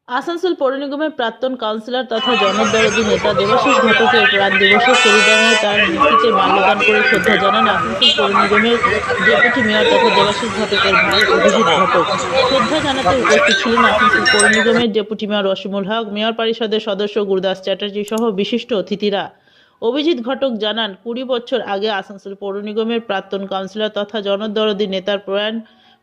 আসানসোল পৌর নিগমের প্রাক্তন কাউন্সিলর তথা জনদরদী নেতা দেবাশিস ঘটকের প্রাণ দিবসে সেলিডাঙ্গায় তার মূর্তিতে মাল্যদান করে শ্রদ্ধা জানান আসানসোল পৌর নিগমের ডেপুটি মেয়র তথা দেবাশিস ঘটকের ভাই অভিজিৎ ঘটক। শ্রদ্ধা জানাতে উপস্থিত ছিলেন আসানসোল পৌর নিগমের ডেপুটি মেয়র রশিমুল হক, মেয়র পরিষদের সদস্য গুরুদাস চ্যাটার্জি সহ বিশিষ্ট অতিথিরা। অভিজিৎ ঘটক জানান, 20 বছর আগে আসানসোল পৌর নিগমের প্রাক্তন কাউন্সিলর তথা জনদরদী নেতার প্রয়াণ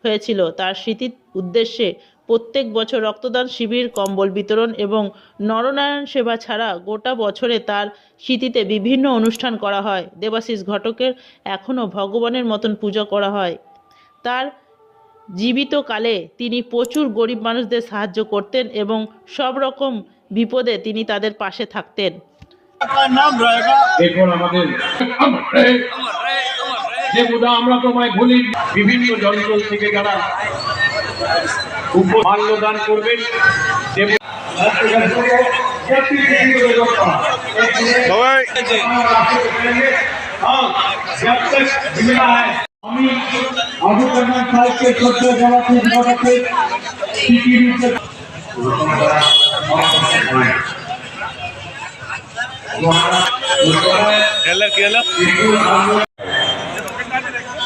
হয়েছিল। তার স্মৃতির উদ্দেশ্যে প্রত্যেক বছর রক্তদান শিবির, কম্বল বিতরণ এবং নরনারায়ণ সেবা ছাড়া গোটা বছরে তার স্মৃতিতে বিভিন্ন অনুষ্ঠান করা হয়। দেবাশিস ঘটকের এখনও ভগবানের মতন পূজা করা হয়। তার জীবিতকালে তিনি প্রচুর গরিব মানুষদের সাহায্য করতেন এবং সব রকম বিপদে তিনি তাদের পাশে থাকতেন। আমরা তোমায় ভুলি, বিভিন্ন জঙ্গল থেকে যারা মাল্যদান করবেন আমি সাহেবকে শ্রদ্ধা জানাচ্ছি।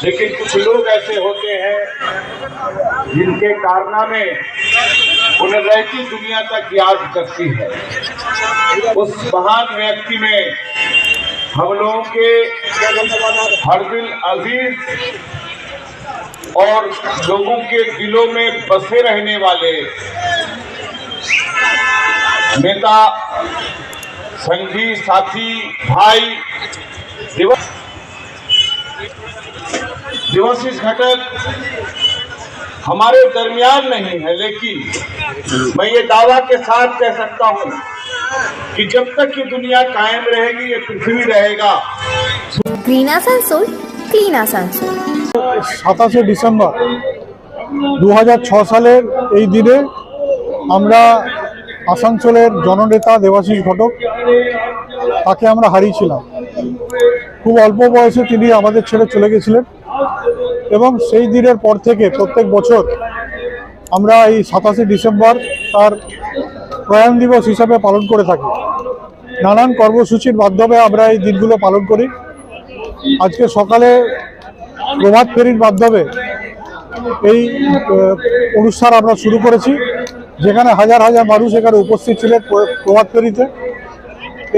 लेकिन कुछ लोग ऐसे होते हैं जिनके कारनामे उन्हें रहती दुनिया तक याद करती है। उस महान व्यक्ति में हम लोगों के हरदिल अजीज और लोगों के दिलों में बसे रहने वाले नेता, संगी, साथी, भाई देवाशीष घटक हमारे दरमियान नहीं है, लेकिन मैं ये दावा के साथ कह सकता हूँ कि जब तक ये दुनिया कायम रहेगी, ये पृथ्वी रहेगा। Green Asansol, clean Asansol. 27 December 2006 সালের এই দিনে আমরা আসানসোলের জননেতা দেবাশিস ঘটক তাকে আমরা হারিয়েছিলাম। খুব অল্প বয়সে তিনি আমাদের ছেড়ে চলে গেছিলেন এবং সেই দিনের পর থেকে প্রত্যেক বছর আমরা এই 27 ডিসেম্বর তার প্রয়াণ দিবস হিসাবে পালন করে থাকি। নানান কর্মসূচির মাধ্যমে আমরা এই দিনগুলো পালন করি। আজকে সকালে প্রভাত ফেরির মাধ্যমে এই অনুষ্ঠান আমরা শুরু করেছি, যেখানে হাজার হাজার মানুষ এখানে উপস্থিত ছিলেন প্রভাত ফেরিতে।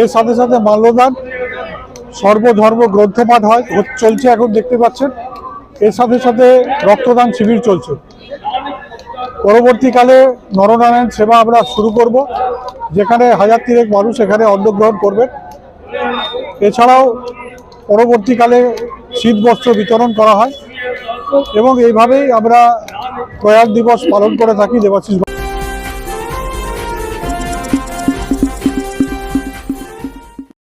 এর সাথে সাথে মাল্যদান, সর্বধর্ম গ্রন্থপাঠ চলছে, এখন দেখতে পাচ্ছেন। এর সাথে সাথে রক্তদান শিবির চলছে। পরবর্তীকালে নরনারায়ণ সেবা আমরা শুরু করব, যেখানে 1000 মানুষ এখানে অন্নগ্রহণ করবেন। এছাড়াও পরবর্তীকালে শীত বস্ত্র বিতরণ করা হয় এবং এইভাবেই আমরা প্রয়াণ দিবস পালন করে থাকি দেবাশিস।